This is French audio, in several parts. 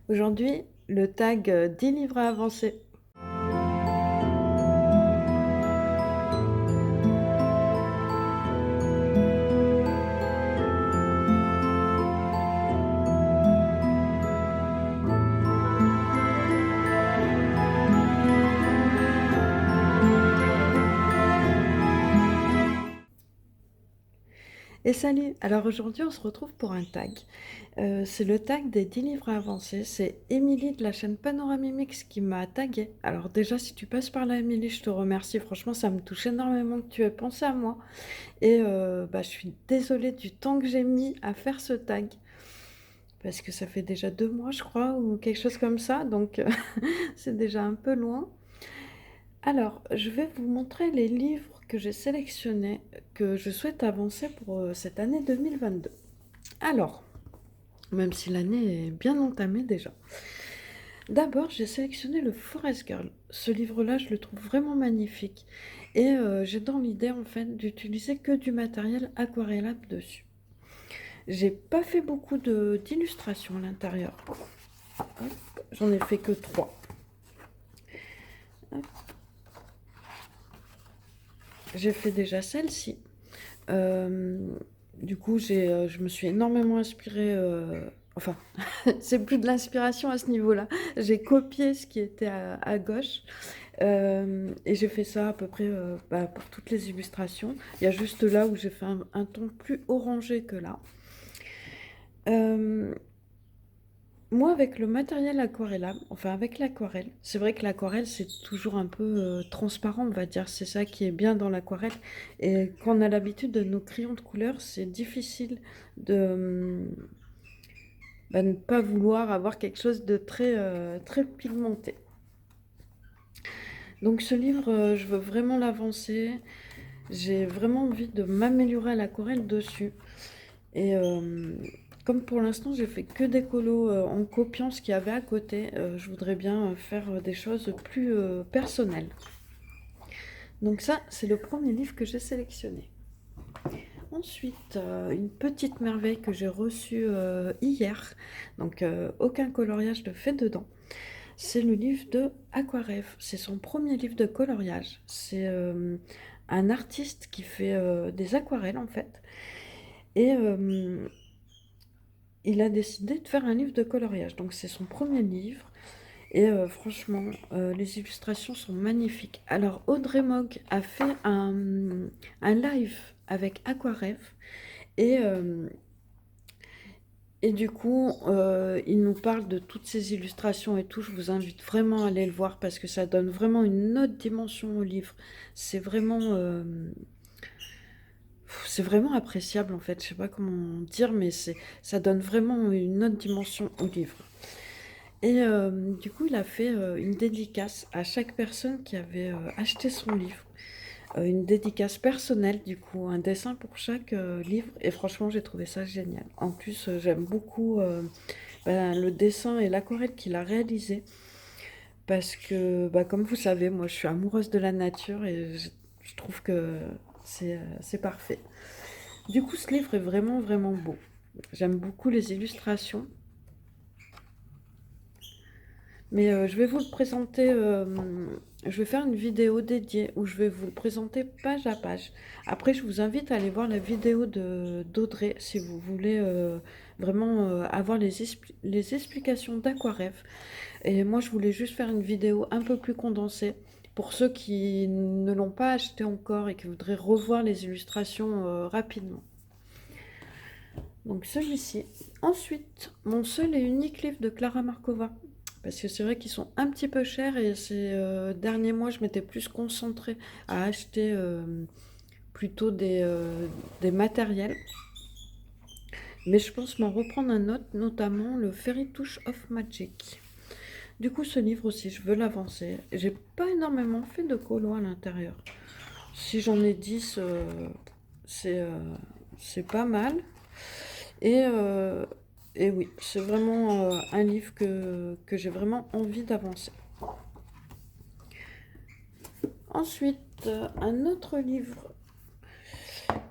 Aujourd'hui, le tag 10 livres à avancer. Et salut! Alors aujourd'hui, on se retrouve pour un tag. C'est le tag des 10 livres à avancer. C'est Émilie de la chaîne Panoramimix qui m'a tagué. Alors déjà, si tu passes par là, Émilie, je te remercie. Franchement, ça me touche énormément que tu aies pensé à moi. Et je suis désolée du temps que j'ai mis à faire ce tag. Parce que ça fait déjà 2 mois, je crois, ou quelque chose comme ça. Donc, c'est déjà un peu loin. Alors, je vais vous montrer les livres que j'ai sélectionnés, que je souhaite avancer pour cette année 2022. Alors, même si l'année est bien entamée déjà. D'abord, j'ai sélectionné le Forest Girl. Ce livre-là, je le trouve vraiment magnifique. Et j'ai dans l'idée, en fait, d'utiliser que du matériel aquarellable dessus. J'ai pas fait beaucoup d'illustrations à l'intérieur. J'en ai fait que 3. J'ai fait déjà celle-ci. Du coup, je me suis énormément inspirée. Enfin, c'est plus de l'inspiration à ce niveau-là. J'ai copié ce qui était à gauche. Et j'ai fait ça à peu près pour toutes les illustrations. Il y a juste là où j'ai fait un ton plus orangé que là. Moi, avec le matériel aquarellable, enfin avec l'aquarelle, c'est vrai que l'aquarelle, c'est toujours un peu transparent, on va dire. C'est ça qui est bien dans l'aquarelle. Et quand on a l'habitude de nos crayons de couleur, c'est difficile de ne pas vouloir avoir quelque chose de très pigmenté. Donc ce livre, je veux vraiment l'avancer. J'ai vraiment envie de m'améliorer à l'aquarelle dessus. Et comme pour l'instant, j'ai fait que des colos en copiant ce qu'il y avait à côté, je voudrais bien faire des choses plus personnelles. Donc ça, c'est le premier livre que j'ai sélectionné. Ensuite, une petite merveille que j'ai reçue hier, donc aucun coloriage de fait dedans. C'est le livre de Aquaref. C'est son premier livre de coloriage. C'est un artiste qui fait des aquarelles en fait. Et il a décidé de faire un livre de coloriage. Donc c'est son premier livre. Et franchement, les illustrations sont magnifiques. Alors Audrey Mogg a fait un live avec Aquaref. Et, euh, et du coup, il nous parle de toutes ces illustrations et tout. Je vous invite vraiment à aller le voir parce que ça donne vraiment une autre dimension au livre. C'est vraiment appréciable en fait. Je sais pas comment dire, mais ça donne vraiment une autre dimension au livre. Et du coup, il a fait une dédicace à chaque personne qui avait acheté son livre. Une dédicace personnelle, du coup, un dessin pour chaque livre. Et franchement, j'ai trouvé ça génial. En plus, j'aime beaucoup le dessin et l'aquarelle qu'il a réalisé. Parce que, comme vous savez, moi, je suis amoureuse de la nature et je trouve que c'est parfait. Du coup, ce livre est vraiment, vraiment beau. J'aime beaucoup les illustrations. Mais je vais vous le présenter, je vais faire une vidéo dédiée où je vais vous le présenter page à page. Après, je vous invite à aller voir la vidéo d'Audrey si vous voulez vraiment avoir les explications d'Aquaref. Et moi, je voulais juste faire une vidéo un peu plus condensée pour ceux qui ne l'ont pas acheté encore et qui voudraient revoir les illustrations rapidement. Donc celui-ci. Ensuite, mon seul et unique livre de Clara Markova. Parce que c'est vrai qu'ils sont un petit peu chers et ces derniers mois, je m'étais plus concentrée à acheter plutôt des matériels. Mais je pense m'en reprendre un autre, notamment le Fairy Touch of Magic. Du coup, ce livre aussi, je veux l'avancer. J'ai pas énormément fait de colo à l'intérieur. Si j'en ai 10, c'est pas mal. Et, euh, et oui, c'est vraiment un livre que j'ai vraiment envie d'avancer. Ensuite, un autre livre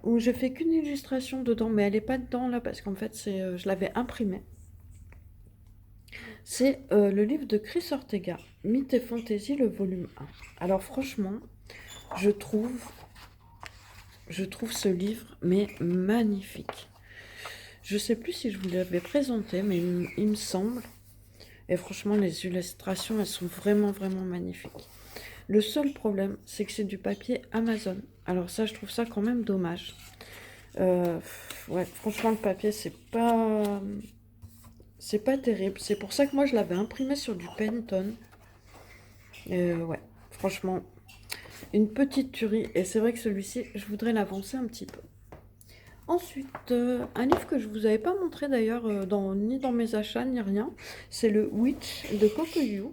où j'ai fait qu'une illustration dedans, mais elle n'est pas dedans là parce qu'en fait je l'avais imprimé. C'est le livre de Chris Ortega, Mythes et Fantasy, le volume 1. Alors franchement, je trouve, je trouve ce livre mais magnifique. Je sais plus si je vous l'avais présenté, mais il me semble. Et franchement, les illustrations, elles sont vraiment, vraiment magnifiques. Le seul problème, c'est que c'est du papier Amazon. Alors ça, je trouve ça quand même dommage. Ouais, franchement, le papier, c'est pas terrible. C'est pour ça que moi, je l'avais imprimé sur du Penton. Ouais, franchement, une petite tuerie. Et c'est vrai que celui-ci, je voudrais l'avancer un petit peu. Ensuite, un livre que je vous avais pas montré d'ailleurs, ni dans mes achats, ni rien, c'est le Witch de Kokoyu.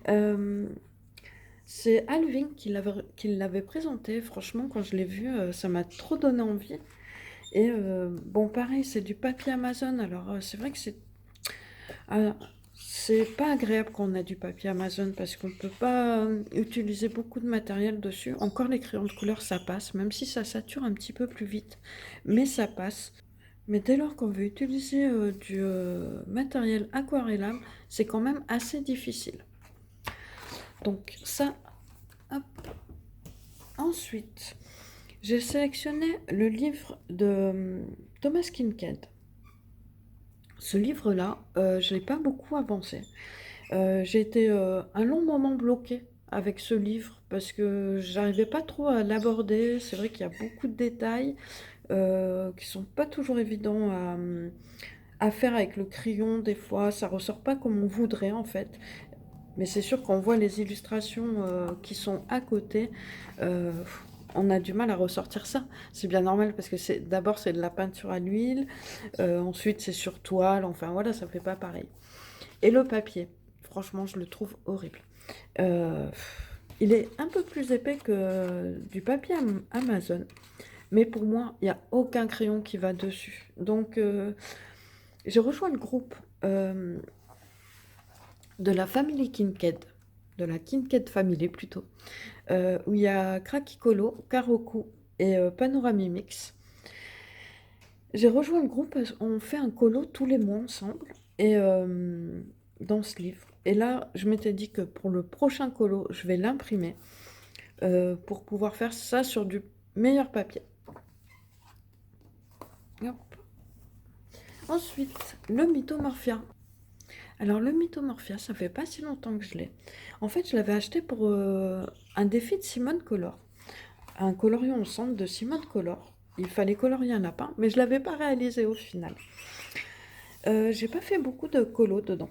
Euh, c'est Alvin qui l'avait présenté. Franchement, quand je l'ai vu, ça m'a trop donné envie. Et bon, pareil, c'est du papier Amazon. Alors, c'est vrai que ah, c'est pas agréable quand on a du papier Amazon parce qu'on peut pas utiliser beaucoup de matériel dessus. Encore les crayons de couleur, ça passe, même si ça sature un petit peu plus vite. Mais ça passe. Mais dès lors qu'on veut utiliser du matériel aquarellable, c'est quand même assez difficile. Donc ça, hop. Ensuite, j'ai sélectionné le livre de Thomas Kinkade. Ce livre-là, je n'ai pas beaucoup avancé. J'ai été un long moment bloquée avec ce livre parce que j'arrivais pas trop à l'aborder. C'est vrai qu'il y a beaucoup de détails qui sont pas toujours évidents à faire avec le crayon. Des fois, ça ressort pas comme on voudrait en fait. Mais c'est sûr qu'on voit les illustrations qui sont à côté. euh, on a du mal à ressortir ça. C'est bien normal parce que d'abord c'est de la peinture à l'huile, ensuite c'est sur toile, enfin voilà, ça fait pas pareil. Et le papier, franchement, je le trouve horrible. Euh, il est un peu plus épais que du papier Amazon, mais pour moi, il n'y a aucun crayon qui va dessus. Donc, j'ai rejoint le groupe de la Family Kinkade, de la Kinkade Family plutôt, où il y a Krakikolo, Karoku et Panoramimix. J'ai rejoint le groupe, on fait un colo tous les mois ensemble, et dans ce livre. Et là, je m'étais dit que pour le prochain colo, je vais l'imprimer pour pouvoir faire ça sur du meilleur papier. Hop. Ensuite, le Mythomorphia. Alors, le Mythomorphia, ça fait pas si longtemps que je l'ai. En fait, je l'avais acheté pour un défi de Simone Color. Un coloriant au centre de Simone Color. Il fallait colorier un lapin, mais je l'avais pas réalisé au final. J'ai pas fait beaucoup de colos dedans.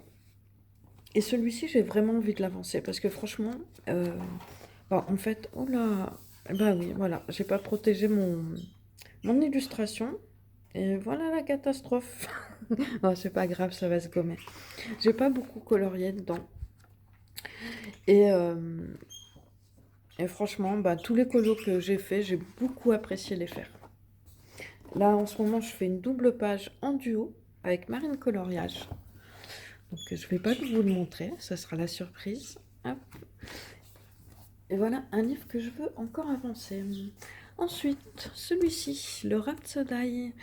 Et celui-ci, j'ai vraiment envie de l'avancer parce que franchement, bah, en fait, oh là, bah oui, voilà, j'ai pas protégé mon illustration et voilà la catastrophe. Oh, c'est pas grave, ça va se gommer. J'ai pas beaucoup colorié dedans et, euh, et franchement, bah, tous les colos que j'ai fait, j'ai beaucoup apprécié les faire. Là, en ce moment, je fais une double page en duo avec Marine Coloriage. Donc, je vais pas vous le montrer, ça sera la surprise. Hop. Et voilà un livre que je veux encore avancer. Ensuite, celui-ci, le Rhapsody.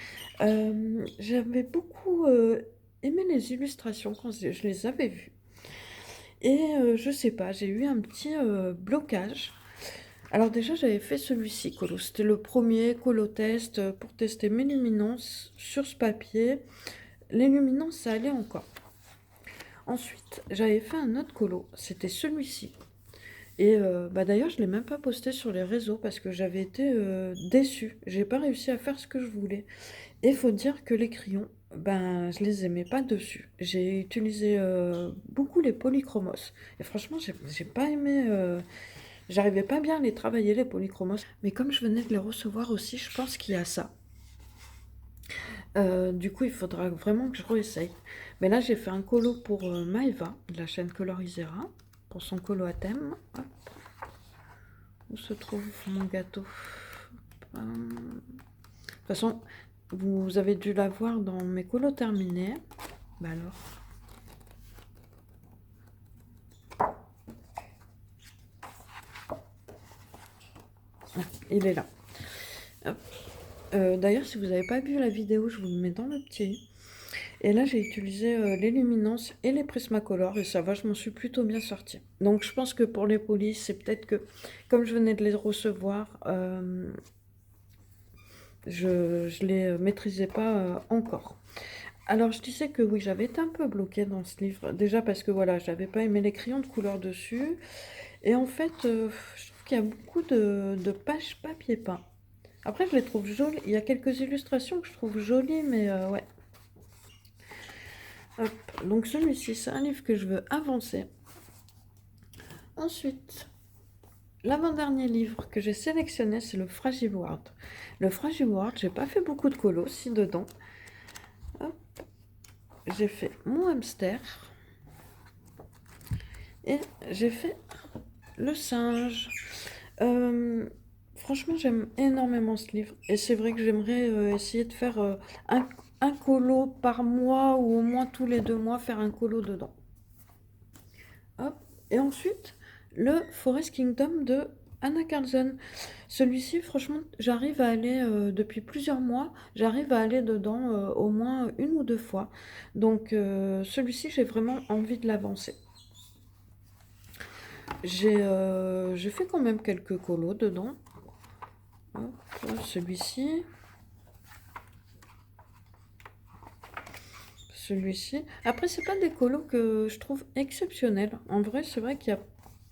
J'avais beaucoup aimé les illustrations quand je les avais vues. Et je sais pas, j'ai eu un petit blocage. Alors déjà, j'avais fait celui-ci, colo. C'était le premier colo test pour tester mes luminances sur ce papier. Les luminances, ça allait encore. Ensuite, j'avais fait un autre colo. C'était celui-ci. Et bah d'ailleurs, je ne l'ai même pas posté sur les réseaux parce que j'avais été déçue. J'ai pas réussi à faire ce que je voulais. Et il faut dire que les crayons, ben, je les aimais pas dessus. J'ai utilisé beaucoup les polychromos. Et franchement, j'ai pas aimé. J'arrivais pas bien à les travailler, les polychromos. Mais comme je venais de les recevoir aussi, je pense qu'il y a ça. Du coup, il faudra vraiment que je réessaye. Mais là, j'ai fait un colo pour Maeva, de la chaîne Colorisera, pour son colo à thème. Hop. Où se trouve mon gâteau? De toute façon, vous avez dû la voir dans mes colos terminés. Bah alors. Ah, il est là. D'ailleurs, si vous n'avez pas vu la vidéo, je vous le mets dans le petit. Et là, j'ai utilisé les luminances et les Prismacolor et ça va, je m'en suis plutôt bien sortie. Donc, je pense que pour les polices, c'est peut-être que, comme je venais de les recevoir, je les maîtrisais pas encore. Alors, je disais que oui, j'avais été un peu bloquée dans ce livre. Déjà parce que voilà, j'avais pas aimé les crayons de couleur dessus. Et en fait, je trouve qu'il y a beaucoup de pages papier peint. Après, je les trouve jolies. Il y a quelques illustrations que je trouve jolies, mais ouais. Hop. Donc celui-ci, c'est un livre que je veux avancer. Ensuite, l'avant-dernier livre que j'ai sélectionné, c'est le Fragile World. Le Fragile World, j'ai pas fait beaucoup de colos, si dedans. Hop. J'ai fait mon hamster. Et j'ai fait le singe. Franchement, j'aime énormément ce livre. Et c'est vrai que j'aimerais essayer de faire un colo par mois ou au moins tous les 2 mois, faire un colo dedans. Hop. Et ensuite, le Forest Kingdom de Anna Carlson. Celui-ci, franchement, j'arrive à aller, depuis plusieurs mois, j'arrive à aller dedans au moins 1 ou 2 fois. Donc, celui-ci, j'ai vraiment envie de l'avancer. J'ai fait quand même quelques colos dedans. Hop, celui-ci. Celui-ci. Après, c'est pas des colos que je trouve exceptionnels. En vrai, c'est vrai qu'il n'y a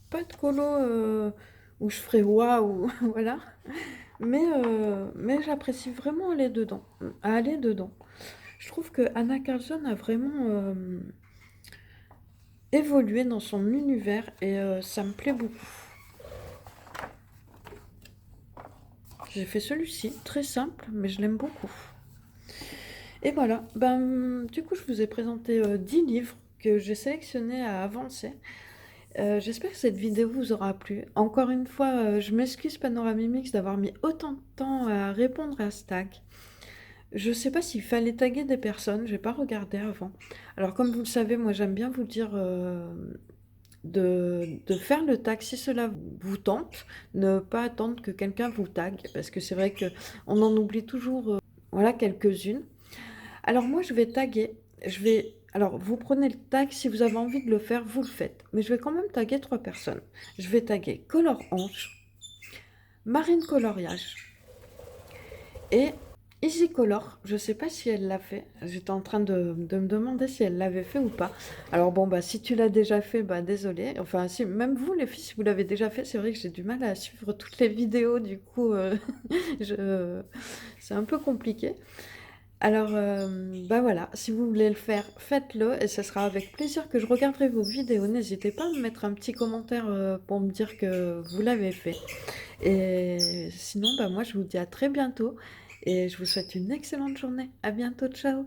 pas de colo où je ferais waouh, voilà. Mais j'apprécie vraiment aller dedans. Je trouve que Anna Carlson a vraiment évolué dans son univers et ça me plaît beaucoup. J'ai fait celui-ci, très simple, mais je l'aime beaucoup. Et voilà, du coup, je vous ai présenté 10 livres que j'ai sélectionnés à avancer. J'espère que cette vidéo vous aura plu. Encore une fois, je m'excuse Panoramimix d'avoir mis autant de temps à répondre à ce tag. Je sais pas s'il fallait taguer des personnes, j'ai pas regardé avant. Alors comme vous le savez, moi j'aime bien vous dire de faire le tag si cela vous tente, ne pas attendre que quelqu'un vous tague, parce que c'est vrai qu'on en oublie toujours voilà, quelques-unes. Alors moi je vais taguer, alors vous prenez le tag, si vous avez envie de le faire, vous le faites. Mais je vais quand même taguer 3 personnes. Je vais taguer Color Ange, Marine Coloriage et Easy Color. Je sais pas si elle l'a fait. J'étais en train de me demander si elle l'avait fait ou pas. Alors bon, si tu l'as déjà fait, désolé. Enfin, si, même vous les filles, si vous l'avez déjà fait, c'est vrai que j'ai du mal à suivre toutes les vidéos. Du coup, c'est un peu compliqué. Alors, voilà, si vous voulez le faire, faites-le et ce sera avec plaisir que je regarderai vos vidéos. N'hésitez pas à me mettre un petit commentaire pour me dire que vous l'avez fait. Et sinon, moi, je vous dis à très bientôt et je vous souhaite une excellente journée. À bientôt, ciao!